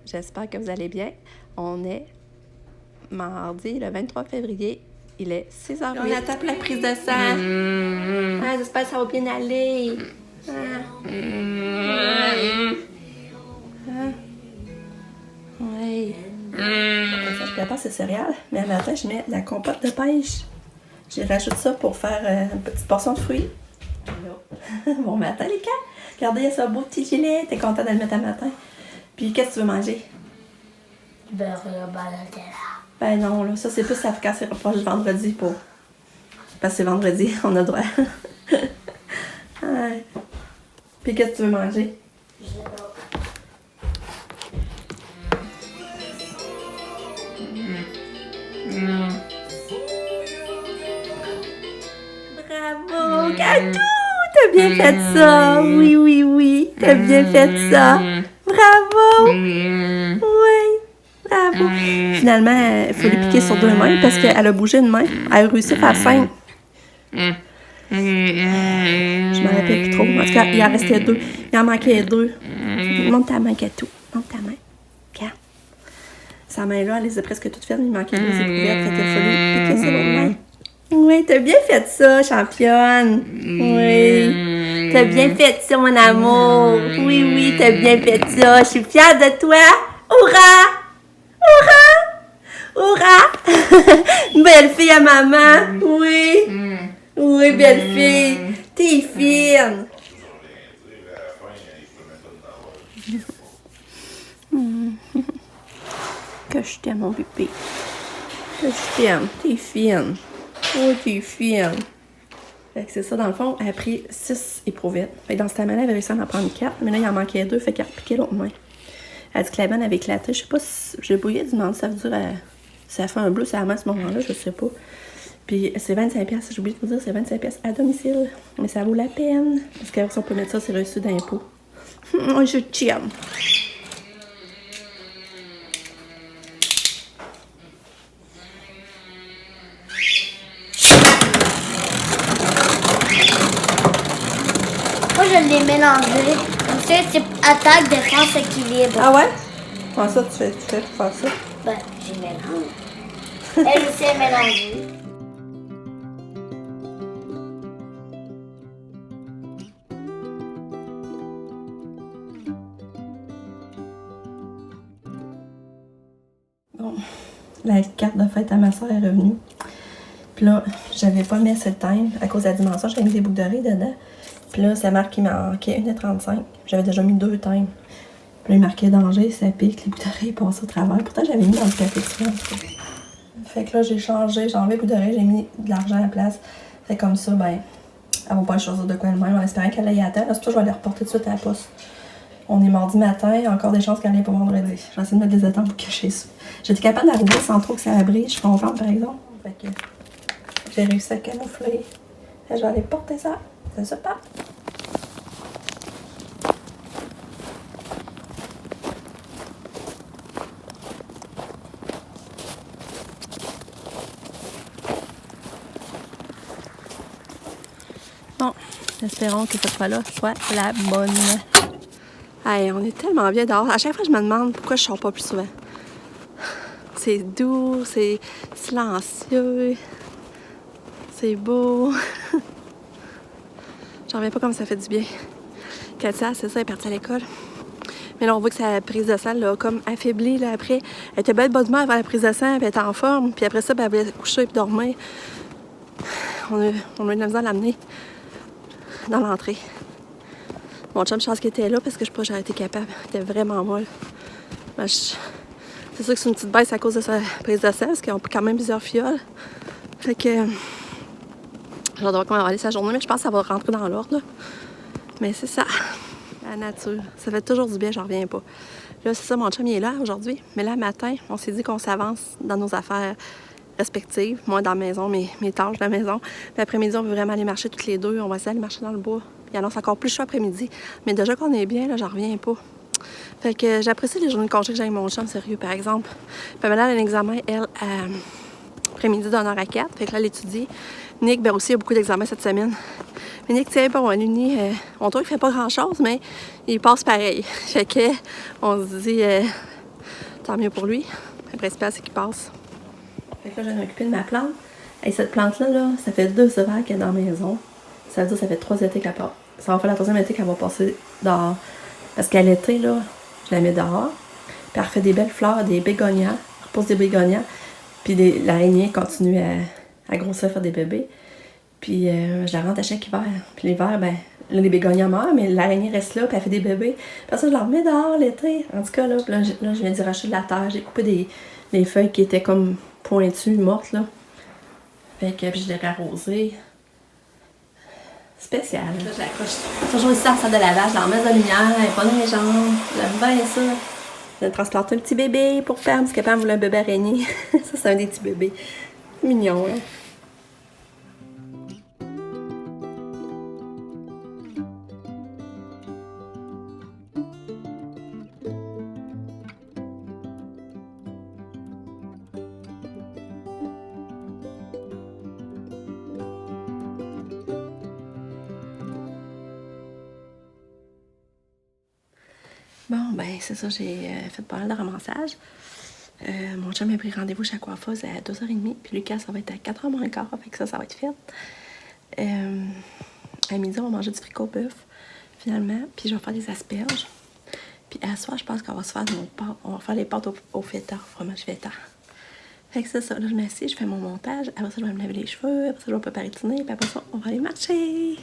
j'espère que vous allez bien. On est mardi, le 23 février. Il est 6h08. On attend la prise de sang. Ah, j'espère que ça va bien aller. Oui. Ça, je prépare ce céréales, mais à matin, je mets la compote de pêche. Je rajoute ça pour faire une petite portion de fruits. Bon matin, les gars. Regardez, il y a ce beau petit gilet. T'es content de le mettre à matin. Puis, qu'est-ce que tu veux manger? Beurre au Nutella. Ben non, là, ça c'est plus ça quand c'est proche du vendredi pour. Parce que c'est vendredi, on a droit. Ouais. Puis qu'est-ce que tu veux manger? Je sais pas. Bravo, Katou! T'as bien fait ça! Oui, oui, oui! T'as bien fait ça! Bravo! Oui! Bravo! Finalement, il faut lui piquer sur 2 mains parce qu'elle a bougé une main. Elle a réussi à faire 5. Je me rappelle plus trop. En tout cas, il en restait 2. Il en manquait 2. Monte ta main, Katou. Monte ta main. Regarde. Sa main-là, elle les a presque toutes faites, mais il manquait 2 éprouvettes. Fait qu'il a fallu piquer sur l'autre main. Oui, t'as bien fait ça, championne. Oui. T'as bien fait ça, mon amour. Oui, oui, t'as bien fait ça. Je suis fière de toi. Hurrah! Hurrah! Hurrah! Belle fille à maman. Oui. Oui, belle fille. T'es fine. Que je t'aime, mon bébé. Que je t'aime. T'es fine. Oh, t'es fine. Fait que c'est ça, dans le fond, elle a pris 6 éprouvettes. Fait que dans ce temps-là, elle avait réussi à en prendre 4, mais là, il en manquait 2, fait qu'elle a repiqué l'autre main. Elle a dit que la vanne avait éclaté. Je sais pas si. J'ai bouillé, demandé ça veut dire. Ça fait un bleu, c'est à ce moment-là, je sais pas. Puis c'est 25$, j'ai oublié de vous dire, c'est 25$ à domicile. Mais ça vaut la peine. Parce que si on peut mettre ça, c'est reçu d'impôt. Moi, je t'aime. Moi, je l'ai mélangé. Comme ça, c'est attaque, défense, équilibre. Ah ouais? Comment ça, tu fais pour faire ça? Ben, j'ai mélangé. Elle aussi est mélangée. Bon, la carte de fête à ma soeur est revenue. Puis là, j'avais pas mis assez de time à cause de la dimension. J'avais mis des boucles d'oreilles dedans. Puis là, ça marque qu'il manquait 1,35. J'avais déjà mis 2 times. Puis là, il marquait danger, ça pique, les boucles d'oreilles passent au travers. Pourtant, j'avais mis dans le café de soin. Fait que là, j'ai changé, j'ai enlevé les boucles d'oreilles, j'ai mis de l'argent à la place. Fait comme ça, ben, elle va pas choisir de quoi elle-même en espérant qu'elle aille à terre. C'est pour ça que je vais aller reporter tout de suite à la poste. On est mardi matin, encore des chances qu'elle aille pas vendredi. Je vais essayer de mettre des étangs pour cacher ça. J'étais capable d'arriver sans trop que ça abrise. Je suis contente, par exemple. Fait que j'ai réussi à camoufler. Je vais aller porter ça. C'est super. Bon, espérons que cette fois-là soit la bonne. Hey, on est tellement bien dehors. À chaque fois, je me demande pourquoi je sors pas plus souvent. C'est doux, c'est silencieux, c'est beau. J'en reviens pas comme ça fait du bien. Katia, c'est ça, elle est partie à l'école. Mais là, on voit que sa prise de sang l'a comme affaiblie là, après. Elle était belle de bonne humeur avant la prise de sang, puis elle était en forme. Puis après ça, ben, elle voulait coucher et dormir. On a eu de la misère à l'amener dans l'entrée. Mon chum, je pense qu'il était là parce que je sais pas, j'aurais été capable. Il était vraiment molle. Ben, c'est sûr que c'est une petite baisse à cause de sa prise de sang, parce qu'ils ont quand même plusieurs fioles. Fait que. Je vais voir comment elle va aller sa journée, mais je pense que ça va rentrer dans l'ordre. Mais c'est ça. La nature. Ça fait toujours du bien, j'en reviens pas. Là, c'est ça, mon chum, il est là aujourd'hui. Mais là, matin, on s'est dit qu'on s'avance dans nos affaires respectives. Moi, dans la maison, mes tâches de la maison. L'après-midi, on veut vraiment aller marcher toutes les deux. On va essayer d'aller marcher dans le bois. Il annonce encore plus chaud après-midi. Mais déjà qu'on est bien, là, j'en reviens pas. Fait que j'apprécie les journées de congé que j'ai avec mon chum, sérieux, par exemple. Pamela a un examen, elle, après-midi d'1h à 4. Fait que là, elle étudie. Nick, ben aussi, il a beaucoup d'examens cette semaine. Mais Nick, tiens, bon, à l'Uni, on trouve qu'il fait pas grand-chose, mais il passe pareil. Fait que, on se dit, Tant mieux pour lui. Le principal, c'est qu'il passe. Fait que là, je vais m'occuper de ma plante. Et cette plante-là, là, ça fait 2 hivers qu'elle est dans la maison. Ça veut dire que ça fait 3 étés qu'elle part. Ça va faire la 3e été qu'elle va passer dehors. Parce qu'à l'été, là, je la mets dehors. Puis elle refait des belles fleurs, des bégonias. Elle repousse des bégonias. Puis l'araignée continue à grossir, faire des bébés. Puis je la rentre à chaque hiver. Puis l'hiver, ben, là, les bégonias meurent, mais l'araignée reste là, puis elle fait des bébés. Puis ça, je la remets dehors l'été. En tout cas, là, je viens d'y racheter de la terre. J'ai coupé des feuilles qui étaient comme pointues, mortes, là. Fait que puis je l'ai arrosée. Spécial. Là, je l'accroche toujours ici à la salle de lavage, dans la messe de lumière, elle est pas dans les jambes. J'aime bien ça. Je vais transplanter un petit bébé pour Pam, parce que Pam voulait un bébé araignée. Ça, c'est un des petits bébés. Mignon, hein? Bon, ben c'est ça, j'ai fait pas mal de ramassage. Mon chum a pris rendez-vous chez la coiffeuse à 2h30, puis Lucas, ça va être à 4h moins quart, fait que ça va être fait. À midi, on va manger du fricot bœuf, finalement, puis je vais faire des asperges. Puis à soir, je pense qu'on va se faire nos pâtes. On va faire les pâtes au feta, au fromage feta. Fait que c'est ça, là, je m'assieds, je fais mon montage. Après ça, je vais me laver les cheveux, après ça, je vais préparer le dîner, puis après ça, on va aller marcher.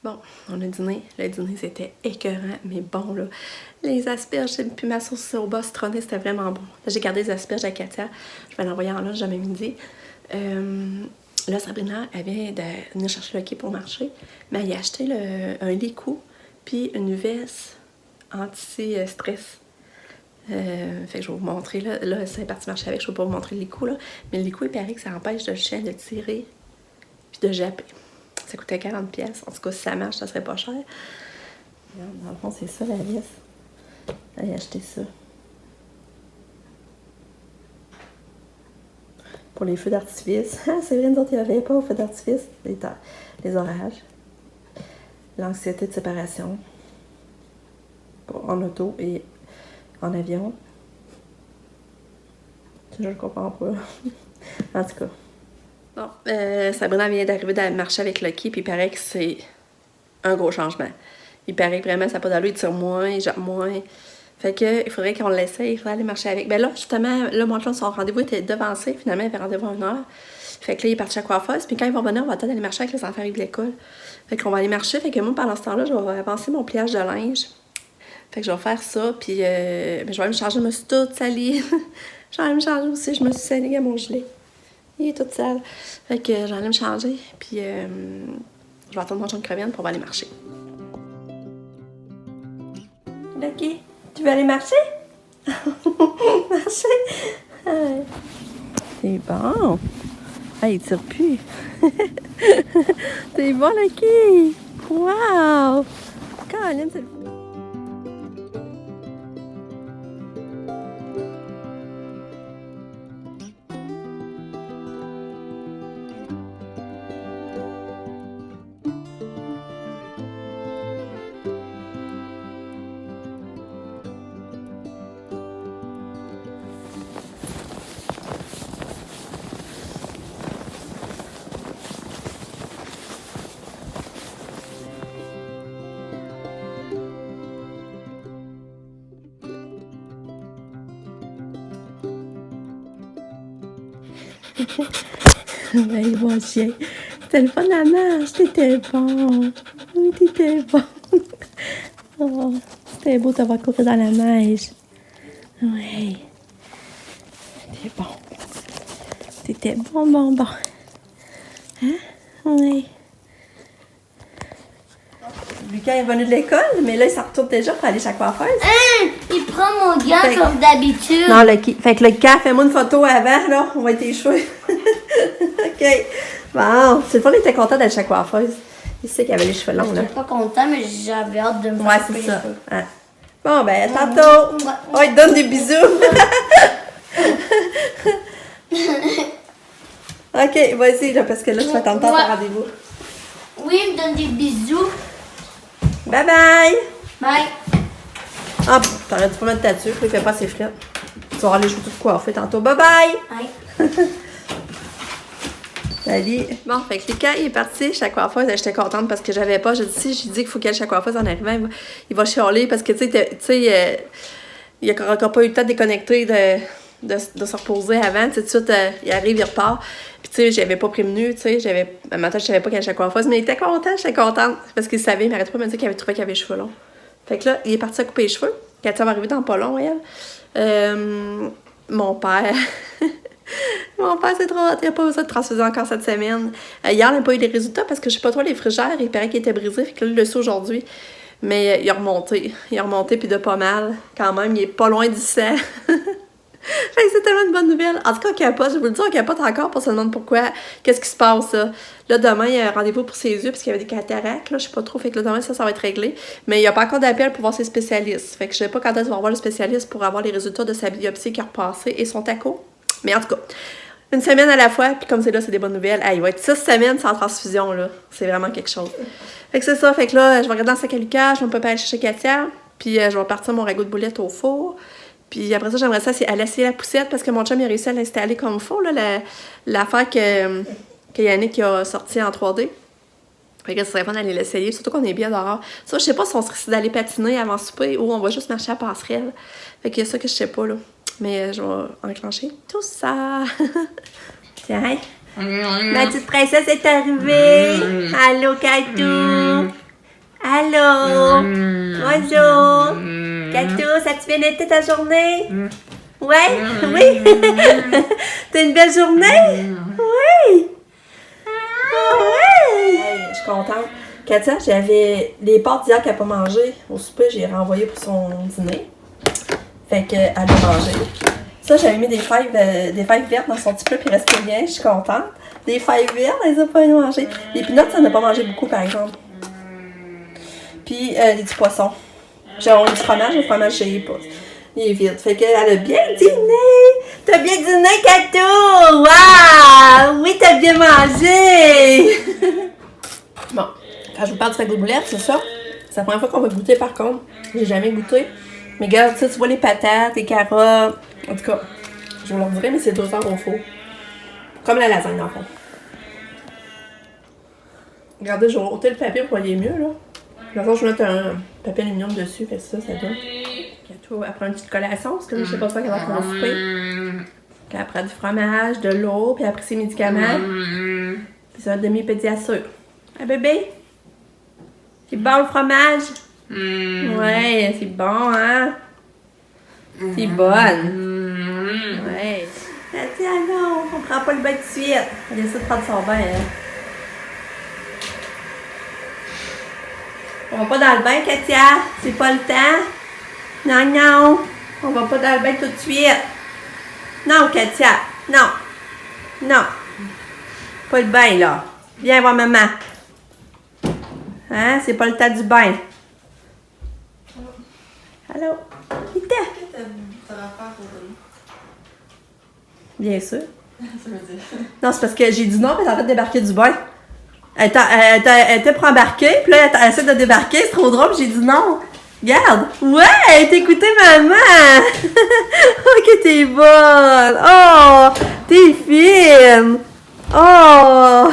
Bon, on a dîné. Le dîner, c'était écœurant, mais bon, là. Les asperges, puis ma sauce au bas citronnée, c'était vraiment bon. J'ai gardé les asperges à Katia. Je vais l'envoyer en lunch demain midi. Là, Sabrina, elle vient de venir chercher le quai pour marcher, mais elle a acheté un licou puis une veste anti-stress. Fait que je vais vous montrer, là c'est parti marcher avec, je ne vais pas vous montrer le licou, là. Mais le licou, il paraît que ça empêche le chien de tirer puis de japper. Ça coûtait 40$. En tout cas, si ça marche, ça serait pas cher. Dans le fond, c'est ça la vis. J'ai acheté ça. Pour les feux d'artifice. C'est vrai, nous autres, il n'y avait pas aux feux d'artifice. Les orages. L'anxiété de séparation. En auto et en avion. Je ne comprends pas. En tout cas. Bon, Sabrina vient d'arriver de marcher avec Lucky, puis il paraît que c'est un gros changement. Il paraît que vraiment, ça n'a pas d'allure, il tire moins, il jappe moins. Fait que, il faudrait qu'on l'essaye, il faudrait aller marcher avec. Ben là, justement, là, mon chum, son rendez-vous était devancé, finalement, il avait rendez-vous à 1h. Fait que là, il est parti à la coiffeuse, puis quand il va venir, on va peut-être aller marcher avec les enfants de l'école. Fait qu'on va aller marcher, fait que moi, pendant ce temps-là, je vais avancer mon pliage de linge. Fait que je vais faire ça, puis je vais aller me changer, je me suis toute salie. Je vais aller me changer aussi, je me suis salie à mon gilet. Il est tout sale. Fait que j'en ai me changer. Puis je vais attendre mon chum qui revienne pour aller marcher. Lucky, tu veux aller marcher? Marcher? C'est bon. Ah, il tire plus. C'est bon, Lucky. Wow! Caroline, c'est le fun. Ben, bon chien. c'était le fun la nage. T'étais bon. Oui, t'étais bon. Oh, c'était beau de te voir courir dans la neige. Oui. T'étais bon. T'étais bon. Hein? Oui. Lucas est venu de l'école, mais là, il s'en retourne déjà pour aller chez la coiffeuse. Hein? Il prend mon gant comme d'habitude. Non, fait que le cas, fais-moi une photo avant, là. On va être tes cheveux. OK. Bon, c'est le fun, il était content d'être chez la coiffeuse. Il sait qu'il avait les cheveux longs, là. J'étais pas content, mais j'avais hâte de me Ouais, faire couper c'est les ça. cheveux. Hein. Bon, ben, tantôt. On te donne des bisous. OK, vas-y, là, parce que là, tu vas t'entendre ton rendez-vous. Oui, il me donne des bisous. Bye bye. Bye. Ah, t'aurais dû pas mettre ta tuque, il fait pas ses frites. Tu vas avoir les cheveux tout coiffés tantôt. Bye bye. Bye. Salut. Bon, fait que Lucas, il est parti chez la coiffeuse. J'étais contente parce que j'avais pas. J'ai dit qu'il faut qu'elle aille chez la coiffeuse en arrivant. Il va chialer parce que, tu sais, il a encore pas eu le temps de déconnecter, de se reposer avant. Tu sais, tout de suite, il arrive, il repart. Puis, tu sais, j'avais pas prévenu. Tu sais, un matin, je savais pas qu'elle allait chez la coiffeuse, mais il était content, j'étais contente. Parce qu'il savait, il m'arrêtait pas de me dire qu'il avait trouvé qu'il avait les cheveux longs. Fait que là, il est parti à couper les cheveux. Katia va arriver dans pas long, elle. Mon père. Mon père, c'est trop hot. Il n'a pas besoin de transfuser encore cette semaine. Hier, il n'a pas eu les résultats parce que je sais pas trop, les frigères, il paraît qu'il était brisé. Fait que là, il le sait aujourd'hui. Mais il a remonté. Il a remonté, puis de pas mal. Quand même, il est pas loin du 100. Fait que c'est tellement une bonne nouvelle. En tout cas, on capote. Je vous le dis, on capote encore. On se demande pourquoi. Qu'est-ce qui se passe, là. Là, demain, il y a un rendez-vous pour ses yeux parce qu'il y avait des cataractes. Là, je sais pas trop. Fait que là, demain, ça va être réglé. Mais il n'y a pas encore d'appel pour voir ses spécialistes. Fait que je sais pas quand est-ce qu'on va voir le spécialiste pour avoir les résultats de sa biopsie qui a repassé et son taco. Mais en tout cas, une semaine à la fois, puis comme c'est là, c'est des bonnes nouvelles. Il va être 6 semaines sans transfusion, là. C'est vraiment quelque chose. Fait que c'est ça. Fait que là, je vais regarder dans le sac à Lucas, je vais me préparer aller chercher Katia, puis je vais partir mon ragoût de boulettes au four. Puis après ça, j'aimerais ça aller essayer la poussette parce que mon chum il a réussi à l'installer comme il faut, là, l'affaire que Yannick a sorti en 3D. Fait que ce serait fun d'aller l'essayer, surtout qu'on est bien dehors. Ça, je sais pas si on serait d'aller patiner avant souper ou on va juste marcher à passerelle. Fait que c'est ça que je sais pas, là. Mais je vais enclencher tout ça. Tiens. Ma petite princesse est arrivée. Allô, Katou. Allô. Bonjour. Katou, ça te fait l'été ta journée? Ouais? Oui? T'as une belle journée? Oui! Oui! Je suis contente. Katia, j'avais les pâtes d'hier qu'elle n'a pas mangé. Au souper, j'ai renvoyé pour son dîner. Fait qu'elle a mangé. Ça, j'avais mis des fèves vertes dans son petit plat, puis il restait bien. Je suis contente. Des fèves vertes, elle les a pas mangées. Les peanuts, ça n'a pas mangé beaucoup, par exemple. Puis des petits poissons. Genre du fromage, le fromage, je sais pas. Il est vide. Fait qu'elle a bien dîné. T'as bien dîné, Katou! Waouh! Oui, t'as bien mangé! Bon, quand je vous parle du ragoût de boulettes, c'est ça. C'est la première fois qu'on va goûter, par contre. J'ai jamais goûté. Mais regarde, tu vois les patates, les carottes. En tout cas, je vous leur dirai, mais c'est 2 heures au four. Comme la lasagne, dans le fond. Regardez, je vais ôter le papier pour voyez mieux, là. De toute façon, je vais mettre un papier aluminium dessus, fait que ça donne. Katou, elle prend une petite collation, parce que je sais pas quoi qu'elle va faire au souper. Puis elle prend du fromage, de l'eau, puis après ses médicaments. Puis ça, demi-pédiassure. Ah, bébé? C'est bon le fromage? Ouais, c'est bon, hein? C'est bonne. Ouais. Elle dit, ah non, on prend pas le bain de suite. Elle essaie de prendre son bain, hein. On va pas dans le bain, Katia. C'est pas le temps. Non, non. On va pas dans le bain tout de suite. Non, Katia. Non. Non. Pas le bain, là. Viens voir maman. Hein? C'est pas le temps du bain. Allô? Vite. Bien sûr. Non, c'est parce que j'ai dit non, mais elle est en train de débarquer du bain. Elle était pour embarquer, puis là, elle essaie de débarquer, c'est trop drôle, j'ai dit non. Regarde. Ouais, t'écoutais maman. Oh, que t'es bonne. Oh, t'es fine. Oh.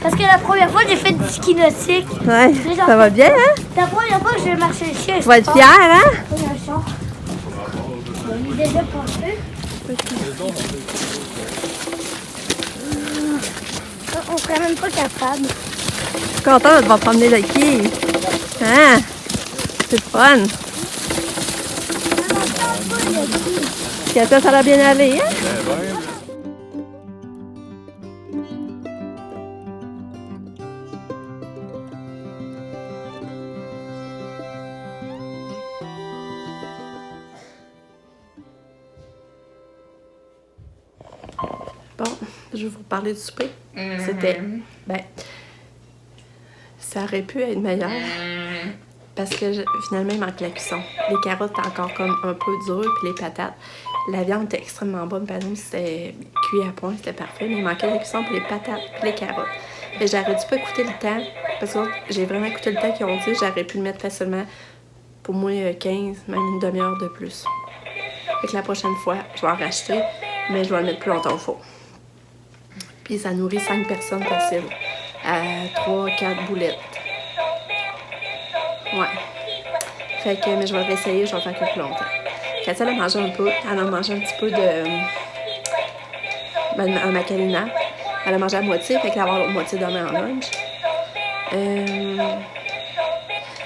Parce que la première fois, j'ai fait du ski nautique. Ouais, ça va bien, hein? La première fois que j'ai marché le chien. Tu vas être fière, hein? Oui, un char. Il est déjà pensé. On serait même pas capable. Je suis contente de devoir promener le quai. Hein? C'est le fun. Katia, ça a bien allé, hein? Bon, je vais vous parler du souper. C'était... Ben, ça aurait pu être meilleur. Parce que finalement, il manque la cuisson. Les carottes étaient encore comme un peu dures, puis les patates. La viande était extrêmement bonne, par exemple, c'était cuit à point, c'était parfait. Mais il manquait la cuisson pour les patates puis les carottes. Mais j'aurais dû pas écouter le temps. Parce que j'ai vraiment écouté le temps qu'ils ont dit. J'aurais pu le mettre facilement pour moi 15, même une demi-heure de plus. Fait que la prochaine fois, je vais en racheter, mais je vais le mettre plus longtemps au four. Puis ça nourrit 5 personnes facile. À 3-4 boulettes. Ouais. Fait que, mais je vais réessayer, je vais le faire que plus longtemps. Katia, elle a mangé un peu. Elle a mangé un petit peu de... un macalina. Elle a mangé à moitié, fait qu'elle va avoir l'autre moitié demain en lunch.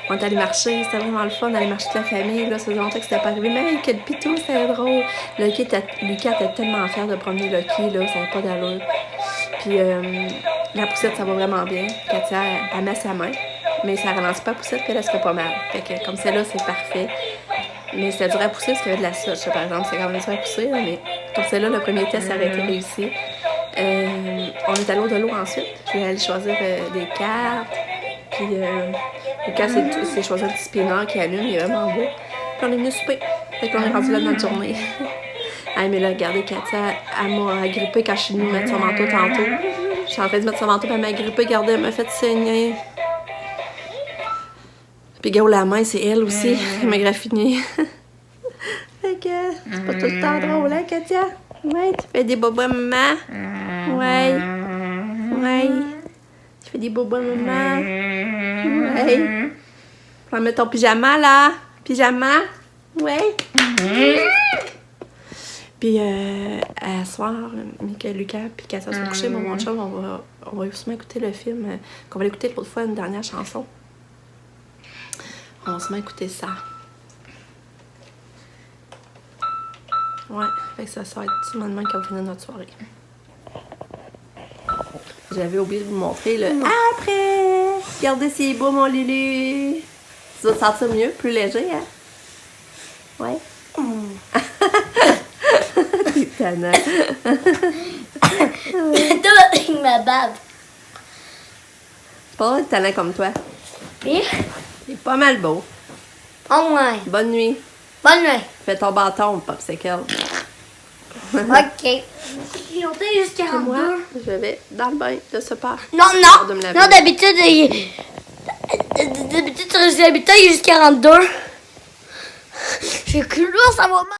On est allé marcher, c'était vraiment le fun d'aller marcher toute la famille. Là, ça faisait longtemps que c'était pas arrivé. Mais quel pitou, c'était drôle. Lucas était tellement fier de promener Lucky, là, ça n'avait pas d'allure. Puis la poussette, ça va vraiment bien. Katia, elle met sa main, mais ça ralentit pas la poussette, puis elle se fait pas mal. Fait que comme celle-là, c'est parfait. Mais c'était dur à pousser parce qu'il y avait de la slush, par exemple. C'est quand même dur à pousser, là, mais comme celle-là, le premier test, ça aurait été réussi. On est allé au de l'eau ensuite. Je vais aller choisir des cartes. Puis Lucas, c'est choisir un petit spinner qui allume, il est vraiment beau. Puis on est venu souper. Fait qu'on est rendu là dans notre journée. Ah, mais là, regardez, Katia, elle m'a agrippée quand je suis venue mettre son manteau tantôt. Je suis en train de mettre son manteau, puis elle m'a agrippée, regardez, elle m'a fait saigner. Puis, gars, la main, c'est elle aussi, elle m'a graffiné. Fait que, c'est pas tout le temps drôle, hein, Katia? Ouais, tu fais des bobas, maman? Ouais. Ouais. Tu fais des bobas, maman? Ouais. Tu vas mettre ton pyjama, là? Pyjama? Ouais. Puis, à soir, Lucas puis Katia sont couchés, mon chum, on va sûrement écouter le film qu'on va l'écouter l'autre fois, une dernière chanson. On va sûrement écouter ça. Ouais, fait que ça va être tout le moment qu'on finit notre soirée. J'avais oublié de vous montrer le après. Regardez, c'est beau, mon Lulu. Tu vas te sentir mieux, plus léger, hein? Ouais. C'est tannant. Toi, ma bave. C'est pas un talent comme toi. Pire? Il est pas mal beau. Oh ouais. Bonne nuit. Bonne nuit. Fais ton bâton, popsicle. Ok. Ils ont été jusqu'à 42. Moi, je vais dans le bain de ce pas. Non, non. Non, d'habitude, sur les habitants, il est jusqu'à 42. J'ai cru lourd, ça va mal.